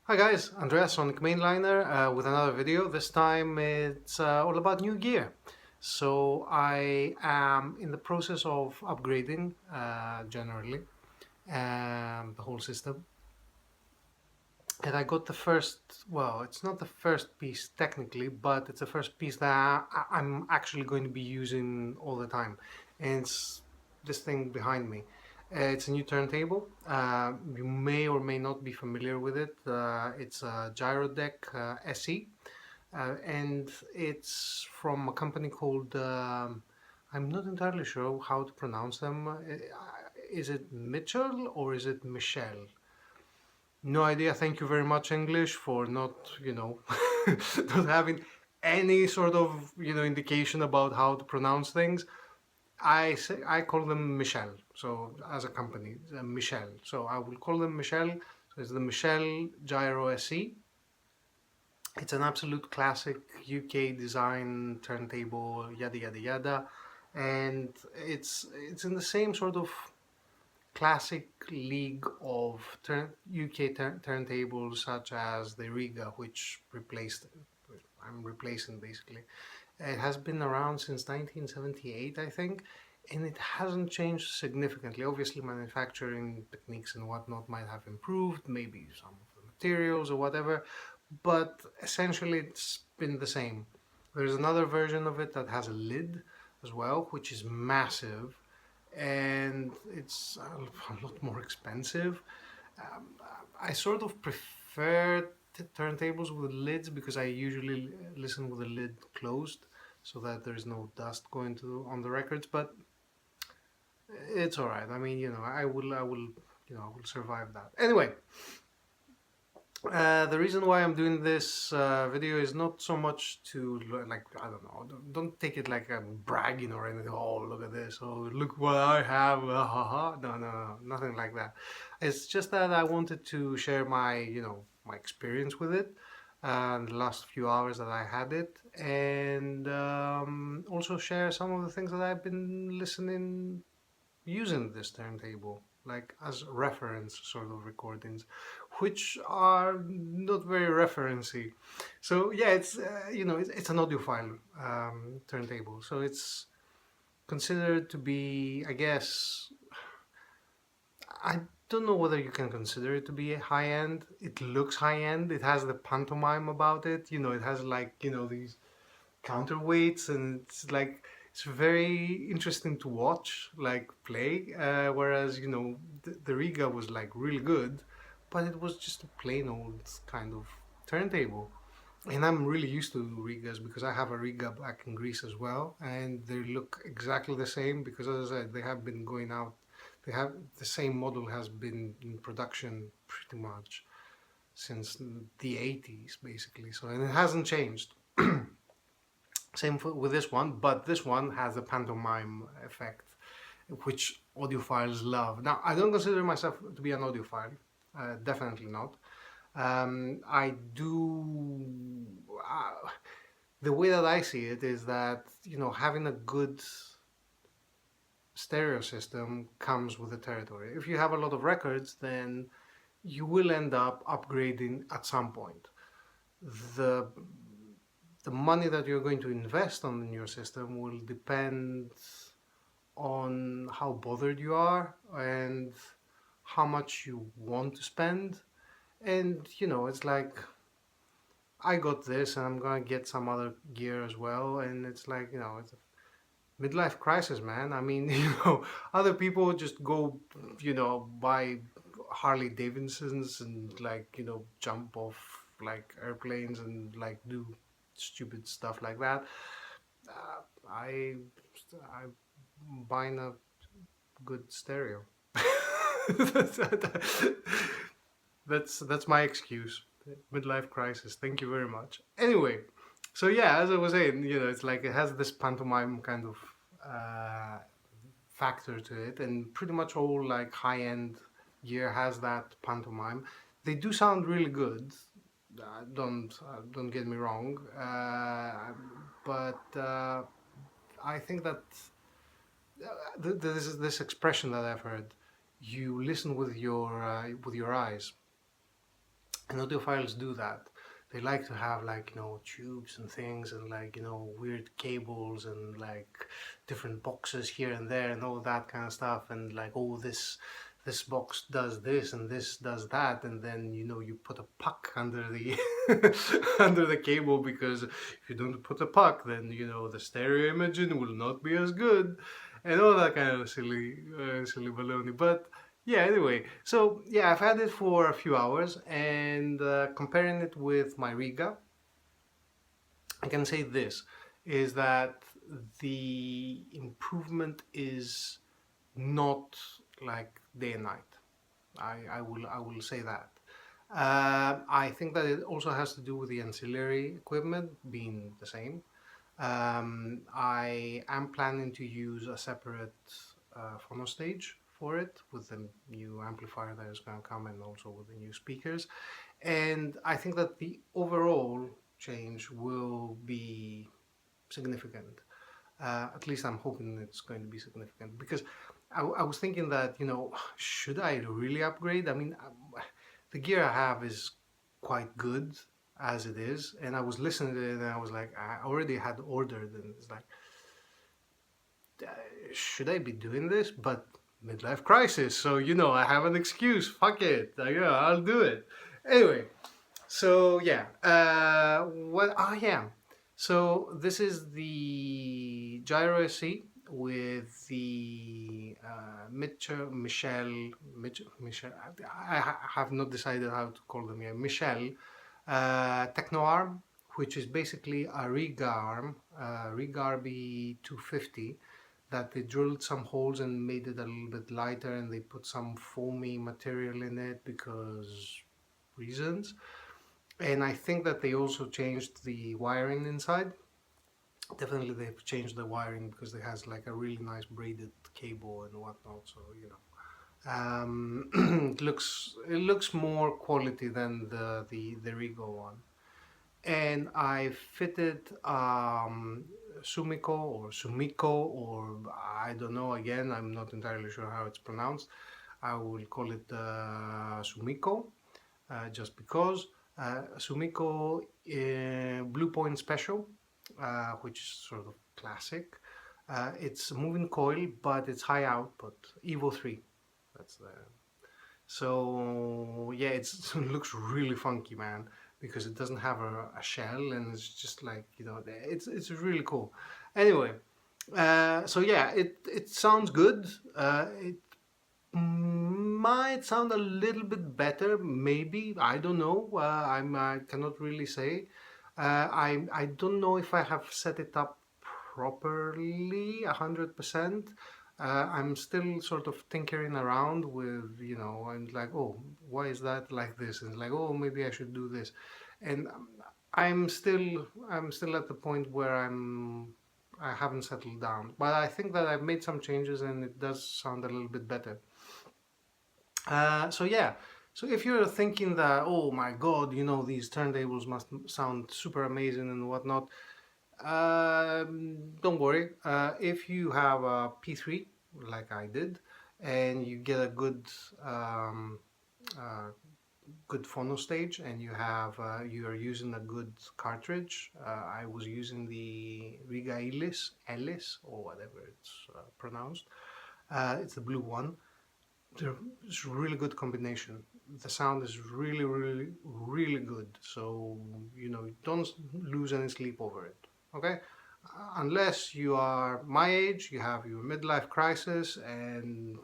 Hi guys, Andreas sonicmainliner with another video. This time it's all about new gear. So I am in the process of upgrading generally the whole system. And I got the first, well, it's not the first piece technically, but it's the first piece that I'm actually going to be using all the time. And it's this thing behind me. It's a new turntable. You may or may not be familiar with it. It's a Gyro Deck SE, and it's from a company called, I'm not entirely sure how to pronounce them. Is it Mitchell or is it Michelle? No idea. Thank you very much, English, for not, not having any sort of, indication about how to pronounce things. I call them Michelle. So as a company, Michelle. So I will call them Michelle. So it's the Michelle Gyro SE. It's an absolute classic UK design turntable, yada yada yada, and it's in the same sort of classic league of UK turntables such as the Riga, which I'm replacing basically. It has been around since 1978, I think, and it hasn't changed significantly. Obviously, manufacturing techniques and whatnot might have improved, maybe some of the materials or whatever, but essentially it's been the same. There's another version of it that has a lid as well, which is massive and it's a lot more expensive. Um, I sort of prefer turntables with lids because I usually listen with the lid closed so that there's no dust going to on the records. But it's all right. I mean, I will survive that. Anyway, the reason why I'm doing this video is not so much to like I don't know. Don't take it like I'm bragging or anything. Oh, look at this! Oh, look what I have! Ha ha! No, no, no, nothing like that. It's just that I wanted to share my my experience with it, and the last few hours that I had it, and also share some of the things that I've been listening using this turntable, like as reference sort of recordings, which are not very referency. So yeah, it's it's an audiophile turntable, so it's considered to be, I guess, I don't know whether you can consider it to be high end. It looks high end. It has the pantomime about it. It has like these counterweights, and it's like it's very interesting to watch like play, whereas the Riga was like really good, but it was just a plain old kind of turntable. And I'm really used to Rigas because I have a Riga back in Greece as well, and they look exactly the same because, as I said, they have been going out. They have the same model has been in production pretty much since the 80s, basically. So, and it hasn't changed. Same with this one, but this one has a pantomime effect, which audiophiles love. Now, I don't consider myself to be an audiophile, definitely not. I do. The way that I see it is that having a good stereo system comes with the territory. If you have a lot of records, then you will end up upgrading at some point. The the money that you're going to invest on your system will depend on how bothered you are and how much you want to spend. And it's like I got this and I'm gonna get some other gear as well. And it's like, it's a midlife crisis, man. I mean, other people just go, buy Harley Davidsons and like, jump off like airplanes and like do stupid stuff like that. I'm buying a good stereo. that's, that's my excuse. Midlife crisis. Thank you very much. Anyway, so yeah, as I was saying, it's like it has this pantomime kind of factor to it, and pretty much all like high-end gear has that pantomime. They do sound really good. Don't get me wrong, but I think that this is this expression that I've heard. You listen with your eyes, And audiophiles do that. They like to have like, tubes and things and like, weird cables and like different boxes here and there and all that kind of stuff. And like, oh, this box does this and this does that. And then, you put a puck under the under the cable, because if you don't put a puck, then, the stereo imaging will not be as good and all that kind of silly baloney. But yeah, anyway, so yeah, I've had it for a few hours, and comparing it with my Riga, I can say this is that the improvement is not like day and night. I will say that. I think that it also has to do with the ancillary equipment being the same. I am planning to use a separate phono stage for it with the new amplifier that is going to come, and also with the new speakers. And I think that the overall change will be significant. At least I'm hoping it's going to be significant, because I was thinking that, should I really upgrade? I mean, the gear I have is quite good as it is, and I was listening to it and I was like, I already had ordered, and it's like, uh, should I be doing this? But midlife crisis, so I have an excuse. Fuck it, yeah, I'll do it anyway. So yeah, what? Ah, yeah. So this is the Gyro SC with the Michel. I have not decided how to call them yet. Michel Techno Arm, which is basically a Riga arm, Riga RB 250, that they drilled some holes and made it a little bit lighter, and they put some foamy material in it because reasons. And I think that they also changed the wiring inside. Definitely they've changed the wiring, because it has like a really nice braided cable and whatnot. So it looks more quality than the Rigo one. And I fitted Sumiko or Sumiko, or I don't know. Again, I'm not entirely sure how it's pronounced. I will call it Sumiko, just because. Sumiko Blue Point Special, which is sort of classic. It's moving coil, but it's high output. Evo 3. That's the. So yeah, it looks really funky, man, because it doesn't have a shell, and it's just like, it's really cool. Anyway, so yeah, it sounds good. It might sound a little bit better, maybe. I don't know. I cannot really say. I don't know if I have set it up properly 100%. I'm still sort of tinkering around with, and like, oh, why is that like this? And like, oh, maybe I should do this. And I'm still at the point where I haven't settled down. But I think that I've made some changes, and it does sound a little bit better. So yeah, so if you're thinking that, oh my God, these turntables must sound super amazing and whatnot, don't worry. If you have a P3 like I did, and you get a um, uh, good phono stage, and you are using a good cartridge. I was using the Riga Ellis, or whatever it's pronounced. It's the blue one. It's a really good combination. The sound is really, really, really good. So, don't lose any sleep over it. Okay? Unless you are my age, you have your midlife crisis, and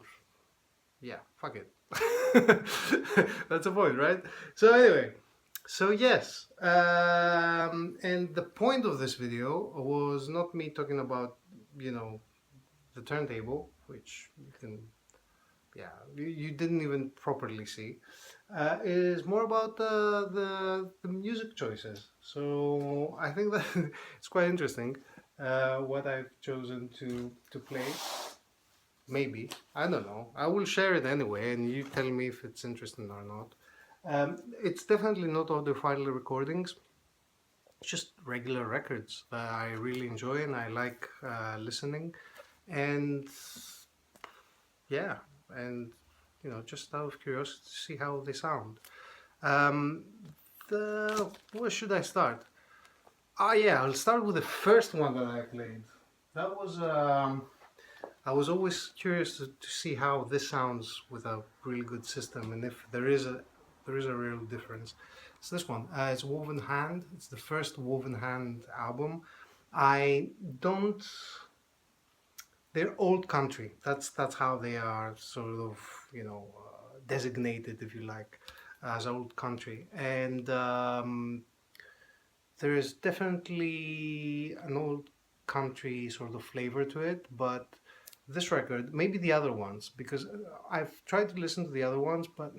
yeah, fuck it. That's the point, right? So, anyway, so yes, and the point of this video was not me talking about, the turntable, which you can, yeah, you didn't even properly see, is more about the music choices. So I think that it's quite interesting what I've chosen to play. Maybe, I don't know. I will share it anyway, and you tell me if it's interesting or not. It's definitely not audiophile recordings. It's just regular records that I really enjoy and I like listening. And yeah, and just out of curiosity to see how they sound. Um, where should I start? Ah, yeah, I'll start with the first one that I played. That was I was always curious to see how this sounds with a really good system, and if there is a real difference. It's this one. It's Woven Hand. It's the first Woven Hand album. I don't. They're old country. That's how they are sort of designated, if you like, as old country. And there is definitely an old country sort of flavor to it, but this record, maybe the other ones, because I've tried to listen to the other ones, but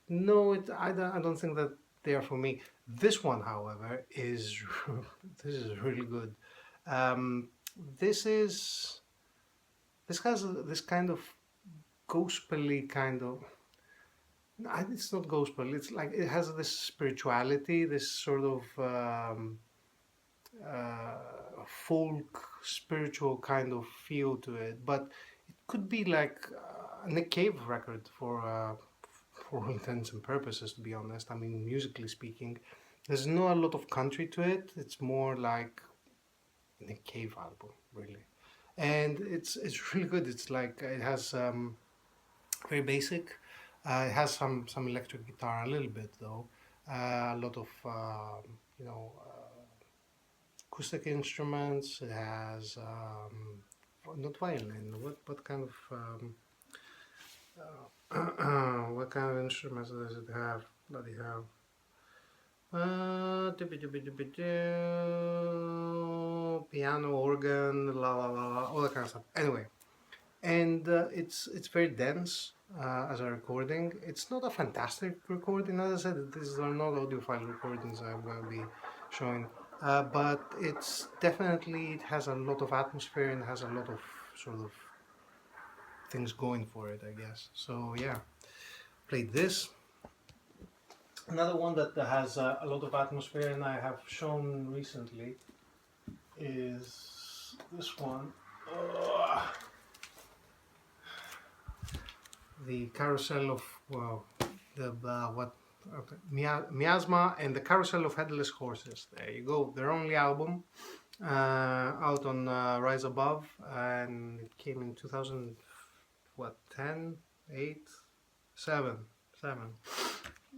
no, I don't think that they are for me. This one, however, is this is really good. Um, this is this has this kind of gospely kind of. It's not gospel. It's like it has this spirituality, this sort of folk spiritual kind of feel to it, but it could be like a Nick Cave record for all intents and purposes, to be honest. I mean, musically speaking, there's not a lot of country to it. It's more like a Nick Cave album, really, and it's really good. It's like it has very basic. It has some electric guitar, a little bit though. A lot of you know. Acoustic instruments. It has not violin. What kind of what kind of instruments does it have? Bloody hell. Piano, organ, la la la la, all that kind of stuff. Anyway, and it's very dense as a recording. It's not a fantastic recording. As I said, these are not audiophile recordings I'm going to be showing, but it's definitely it has a lot of atmosphere and has a lot of sort of things going for it, I guess. So yeah, played this. Another one that has a lot of atmosphere and I have shown recently is this one. The Carousel of, well, the what, okay, Miasma and the Carousel of Headless Horses. There you go. Their only album, out on Rise Above, and it came in 2000, what, 10, 8, 7, 7.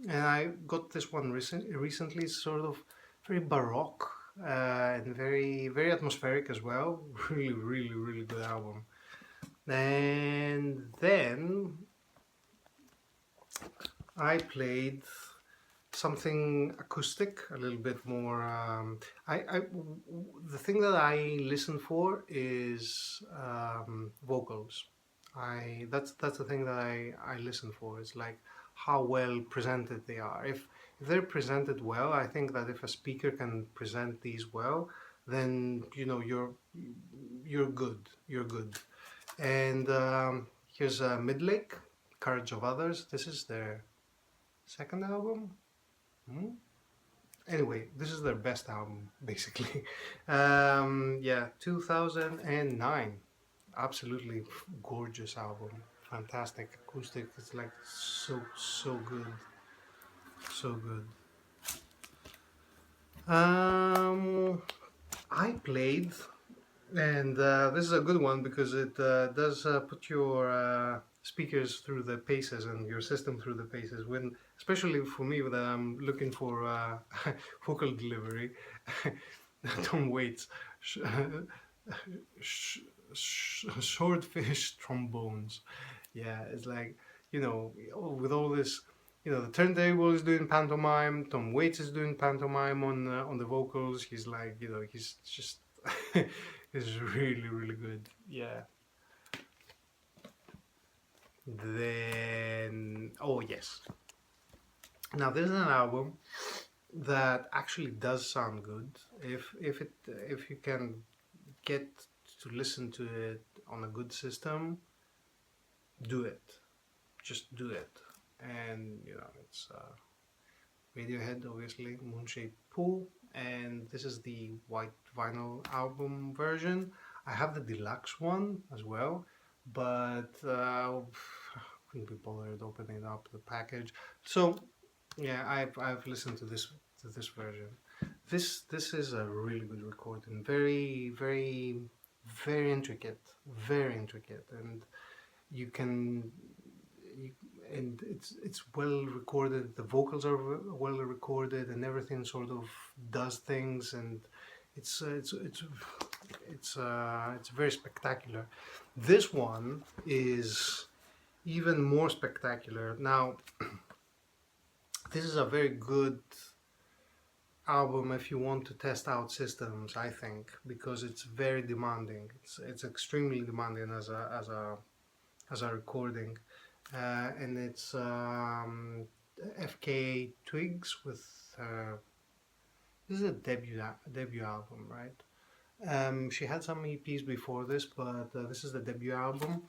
And I got this one recently, sort of very baroque and very atmospheric as well. Really good album. And then I played something acoustic, a little bit more. The thing that I listen for is vocals. That's the thing that I listen for. It's like how well presented they are. If they're presented well, I think that if a speaker can present these well, then you're good. You're good. And here's Midlake, Courage of Others. This is their second album. Anyway, this is their best album, basically. Yeah, 2009. Absolutely gorgeous album. Fantastic acoustic. It's like so good. So good. I played, and this is a good one because it does put your speakers through the paces and your system through the paces. When, especially for me, when I'm looking for vocal delivery, Tom Waits, swordfish trombones. Yeah, it's like with all this. The turntable is doing pantomime. Tom Waits is doing pantomime on the vocals. He's like, he's just he's really good. Yeah. Then, oh yes. Now this is an album that actually does sound good if you can get to listen to it on a good system. Do it. Just do it. And it's Radiohead, obviously, Moonshaped Pool, and this is the white vinyl album version. I have the deluxe one as well, but couldn't be bothered opening up the package. So Yeah, I've listened to this version. This is a really good recording. Very intricate, very intricate, and you can you, and it's well recorded. The vocals are well recorded, and everything sort of does things, and it's uh, it's it's it's very spectacular. This one is even more spectacular. Now, this is a very good album if you want to test out systems, I think, because it's very demanding. It's extremely demanding as a recording, and it's FK Twigs with this is a debut album, right? She had some EPs before this, but this is the debut album,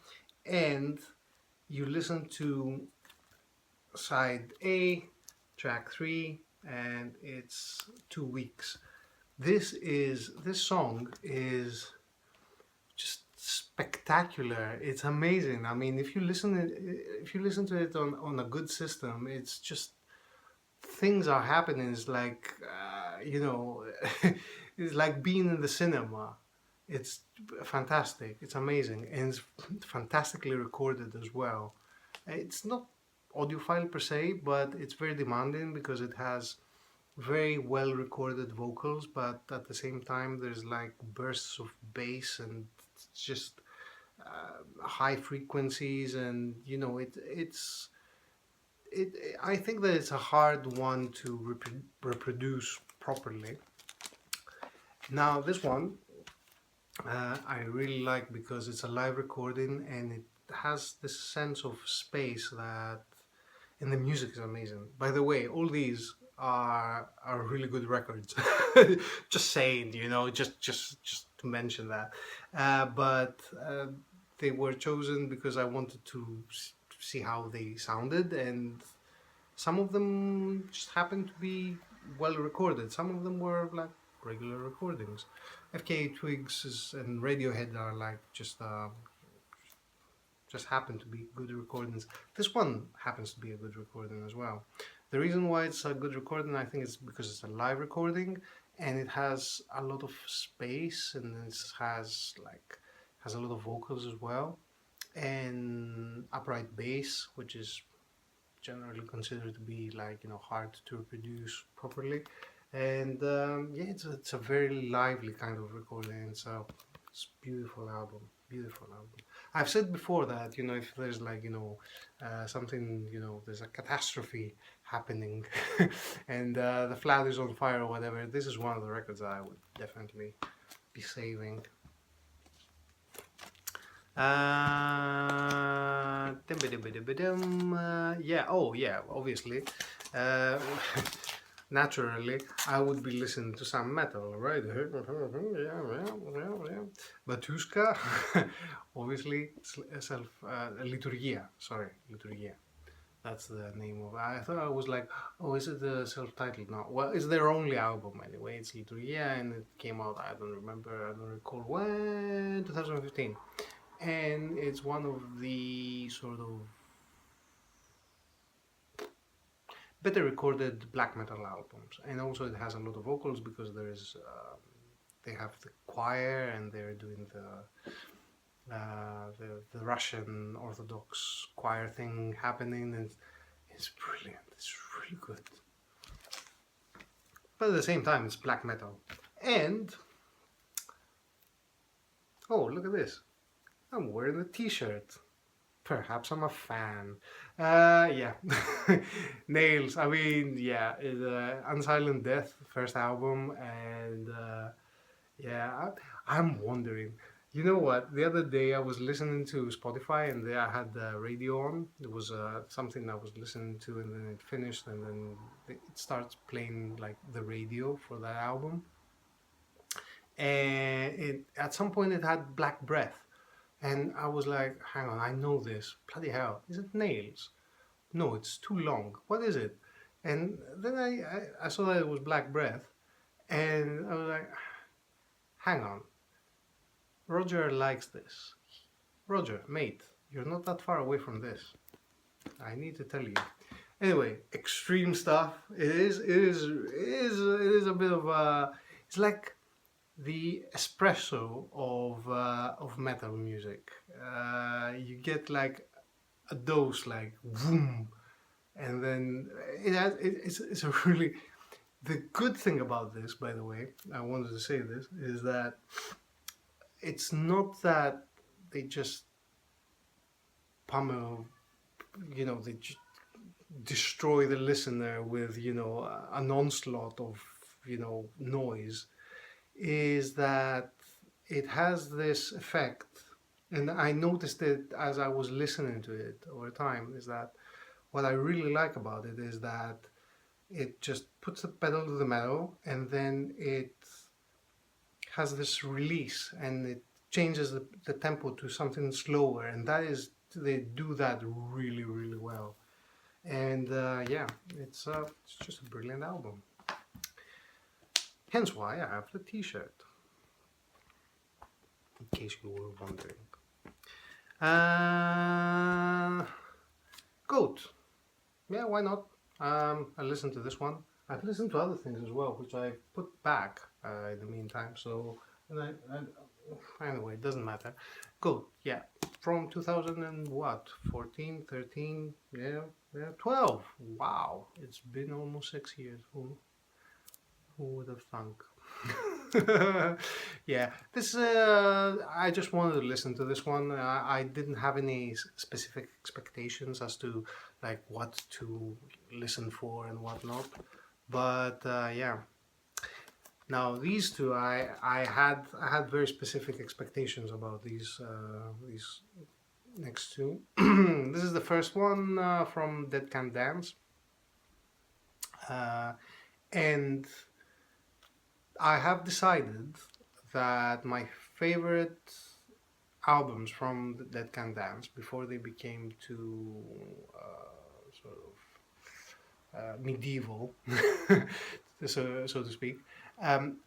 and you listen to side A, track 3, and it's 2 weeks. This song is just spectacular. It's amazing. I mean, if you listen to it on a good system, it's just things are happening. It's like it's like being in the cinema. It's fantastic. It's amazing, and it's fantastically recorded as well. It's not audiophile per se, but it's very demanding because it has very well recorded vocals, but at the same time, there's like bursts of bass and it's just high frequencies, and it. I think that it's a hard one to reproduce properly. Now, this one I really like because it's a live recording and it has this sense of space that and the music is amazing. By the way, all these are really good records. Just saying, just to mention that. But they were chosen because I wanted to see how they sounded, and some of them just happened to be well recorded. Some of them were like regular recordings. FKA Twigs and Radiohead are like just happen to be good recordings. This one happens to be a good recording as well. The reason why it's a good recording, I think, is because it's a live recording and it has a lot of space and it has a lot of vocals as well and upright bass, which is generally considered to be like hard to reproduce properly. And yeah, it's a very lively kind of recording. So it's beautiful album, beautiful album. I've said before that if there's like something there's a catastrophe happening, and the flat is on fire or whatever. This is one of the records that I would definitely be saving. Yeah, oh yeah, obviously. Uh, naturally, I would be listening to some metal, right? Batushka, obviously, Liturgia, sorry, Liturgia. That's the name of it. I thought I was like, oh, is it the self-titled? No. Well, it's their only album anyway. It's Liturgia, and it came out, I don't remember, I don't recall when, 2015. And it's one of the sort of better recorded black metal albums. And also it has a lot of vocals because they have the choir and they're doing the Russian Orthodox choir thing happening, and it's brilliant. It's really good. But at the same time, it's black metal. And oh, look at this! I'm wearing a T-shirt. Perhaps I'm a fan. Yeah. Nails. I mean, yeah, Unsilent Death, first album, and yeah, I'm wondering. You know what? The other day I was listening to Spotify and there I had the radio on. It was something I was listening to, and then it finished, and then it starts playing like the radio for that album. And at some point it had Black Breath. And I was like, hang on, I know this. Bloody hell. Is it Nails? No, it's too long. What is it? And then I saw that it was Black Breath. And I was like, hang on. Roger likes this. Roger, mate, you're not that far away from this. I need to tell you. Anyway, extreme stuff. It is a bit of it's like the espresso of metal music. You get like a dose, like boom, and then it's a really the good thing about this, by the way, I wanted to say this, is that it's not that they just pummel, they destroy the listener with, an onslaught of, noise, is that it has this effect. And I noticed it as I was listening to it over time, is that what I really like about it is that it just puts the pedal to the metal and then it has this release and it changes the tempo to something slower, and that is they do that really really well. And yeah, it's just a brilliant album. Hence why I have the T-shirt, in case you were wondering. Goat. Yeah, why not? I listened to this one. I've listened to other things as well, which I put back in the meantime. So, anyway, it doesn't matter. Goat, yeah, from 2000 and what, 14, 13, yeah, 12. Wow, it's been almost 6 years. Who would have thunk? Yeah, this I just wanted to listen to this one. I didn't have any specific expectations as to like what to listen for and whatnot. But yeah, now these two, I had very specific expectations about these next two. This is the first one from Dead Can Dance, and I have decided that my favorite albums from Dead Can Dance before they became too sort of medieval, so to speak,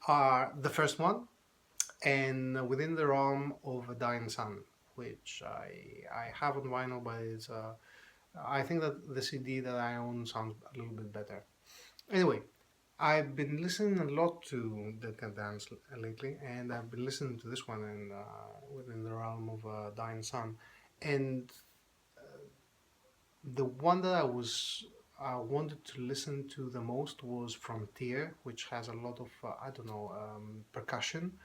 are the first one and Within the Realm of a Dying Sun, which I have on vinyl, but it's I think that the CD that I own sounds a little bit better. Anyway, I've been listening a lot to Dead Can Dance lately, and I've been listening to this one and Within the Realm of Dying Sun, and the one that I wanted to listen to the most was Frontier, which has a lot of I don't know, percussion,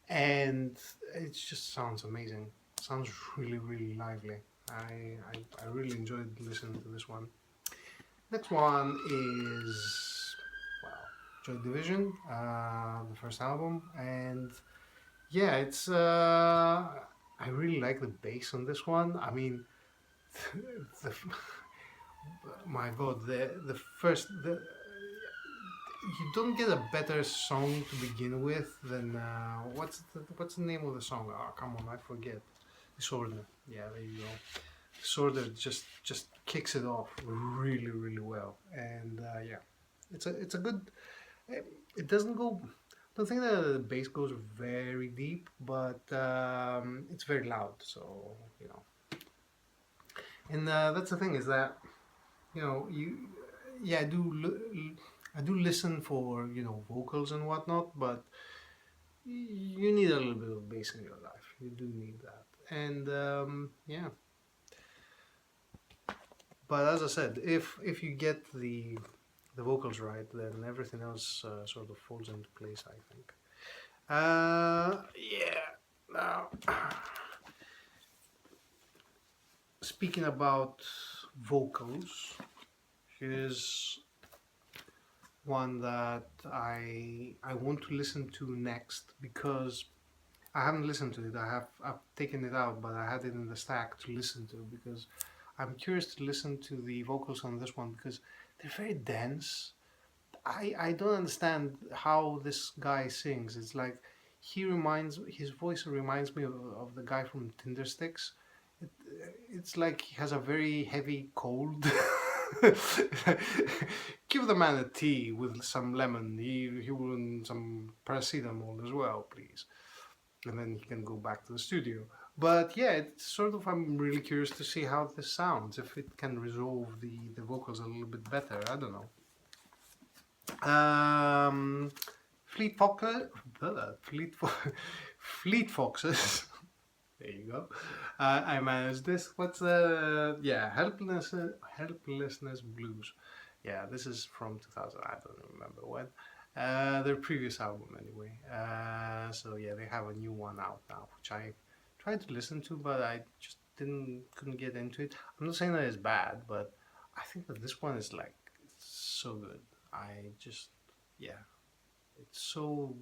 and it just sounds amazing. Sounds really really lively. I really enjoyed listening to this one. Next one is, well, Joy Division, the first album, and yeah, it's I really like the bass on this one. I mean, the, my God, the first you don't get a better song to begin with than what's the name of the song? Oh, come on, I forget. Disorder. Yeah, there you go. Disorder just kicks it off really really well, and yeah, it's a good. It doesn't go. I don't think that the bass goes very deep, but it's very loud. So you know, and that's the thing is that you yeah I do listen for vocals and whatnot, but you need a little bit of bass in your life. You do need that, and yeah. But as I said, if you get the vocals right, then everything else sort of falls into place, I think. Yeah. Now, speaking about vocals, here's one that I want to listen to next because I haven't listened to it. I've taken it out, but I had it in the stack to listen to because I'm curious to listen to the vocals on this one because they're very dense. I don't understand how this guy sings. It's like his voice reminds me of the guy from Tindersticks. It, it's like he has a very heavy cold. Give the man a tea with some lemon. He will some paracetamol as well, please, and then he can go back to the studio. But yeah, it's sort of, I'm really curious to see how this sounds, if it can resolve the vocals a little bit better. I don't know. Fleet Foxes, Fleet Foxes. There you go. I managed this. What's yeah, Helplessness Blues. Yeah, this is from 2000. I don't remember when. Their previous album anyway. So yeah, they have a new one out now, which I tried to listen to, but I just couldn't get into it. I'm not saying that it's bad, but I think that this one is like so good. I just yeah, it's so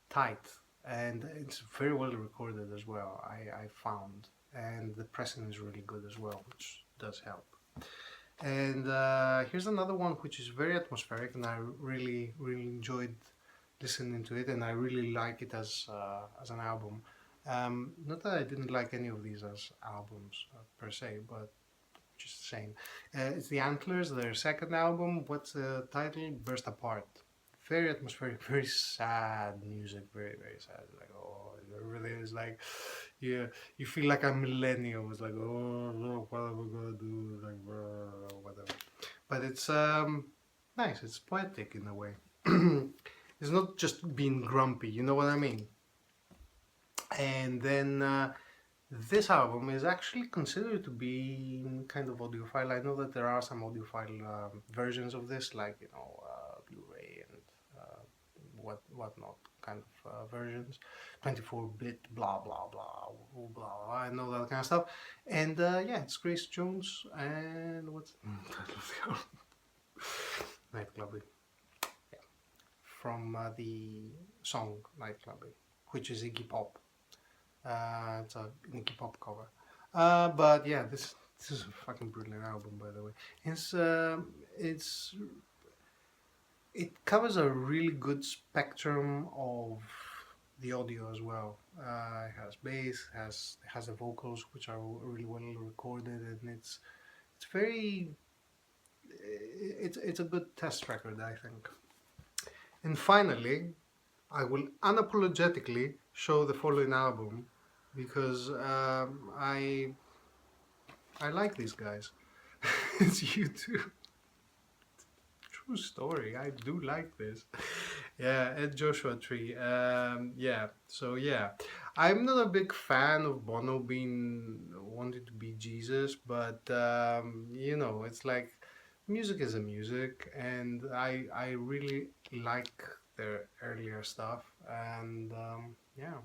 tight and it's very well recorded as well. I found, and the pressing is really good as well, which does help. And here's another one which is very atmospheric, and I really enjoyed listening to it, and I really like it as an album. Not that I didn't like any of these as albums per se, but just saying. It's the Antlers, their second album. What's the title? Burst Apart. Very atmospheric, very sad music, very sad. Like, oh, it really is like, yeah, you feel like a millennial. It's like, oh, no, what are we gonna do? Like, whatever. But it's nice. It's poetic in a way. It's not just being grumpy. You know what I mean? And then this album is actually considered to be kind of audiophile. I know that there are some audiophile versions of this, like Blu-ray and whatnot kind of versions, 24-bit, blah blah blah blah. I know that kind of stuff. And yeah, it's Grace Jones and what's the title of the album? Nightclubbing. Yeah, from the song Nightclubbing, which is Iggy Pop. It's a Iggy Pop cover. But yeah, this is a fucking brilliant album, by the way. It's it covers a really good spectrum of the audio as well. It has bass, has the vocals which are really well recorded, and it's very it's a good test record, I think. And finally, I will unapologetically show the following album because I like these guys. It's you too. True story. I do like this. Yeah, Ed Joshua Tree. Yeah. So yeah, I'm not a big fan of Bono being wanting to be Jesus, but it's like music is a music, and I really like their earlier stuff, and yeah,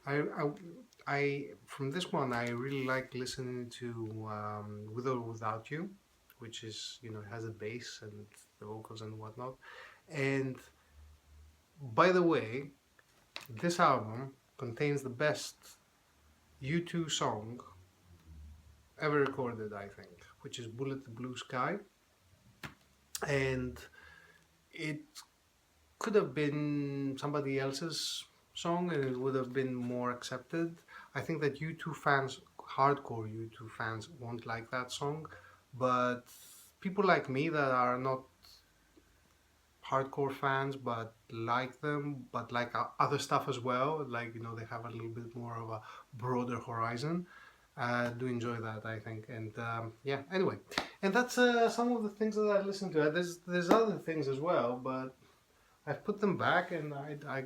I, I I from this one I really like listening to With or Without You, which is has a bass and the vocals and whatnot. And by the way, this album contains the best U2 song ever recorded, I think, which is Bullet the Blue Sky. And it could have been somebody else's song and it would have been more accepted. I think that U2 fans, hardcore U2 fans, won't like that song, but people like me that are not hardcore fans but like them, but like other stuff as well, like they have a little bit more of a broader horizon, do enjoy that, I think. And yeah, anyway, and that's some of the things that I listen to. There's other things as well, but I've put them back, and I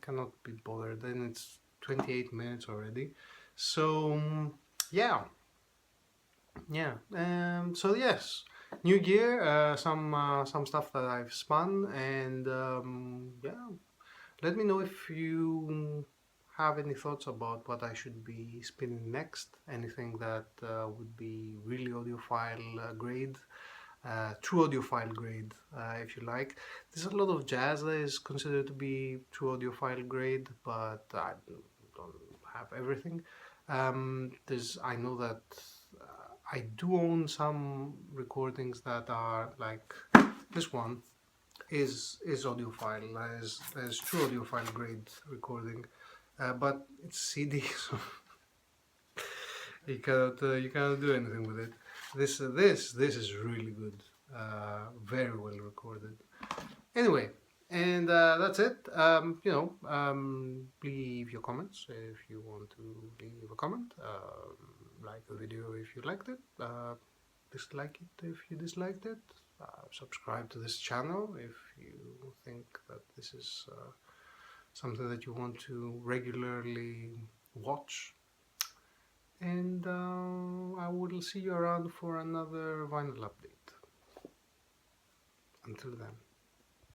cannot be bothered. And it's 28 minutes already, so yeah. So yes, new year, some stuff that I've spun, and yeah, let me know if you have any thoughts about what I should be spinning next. Anything that would be really audiophile grade, true audiophile grade, if you like. There's a lot of jazz that is considered to be true audiophile grade, but I don't have everything. I know that I do own some recordings that are like this one is audiophile, is true audiophile grade recording, but it's CD, so you cannot do anything with it. This is really good, very well recorded. Anyway, And that's it. Leave your comments if you want to leave a comment. Like the video if you liked it. Dislike it if you disliked it. Subscribe to this channel if you think that this is something that you want to regularly watch. And I will see you around for another vinyl update. Until then.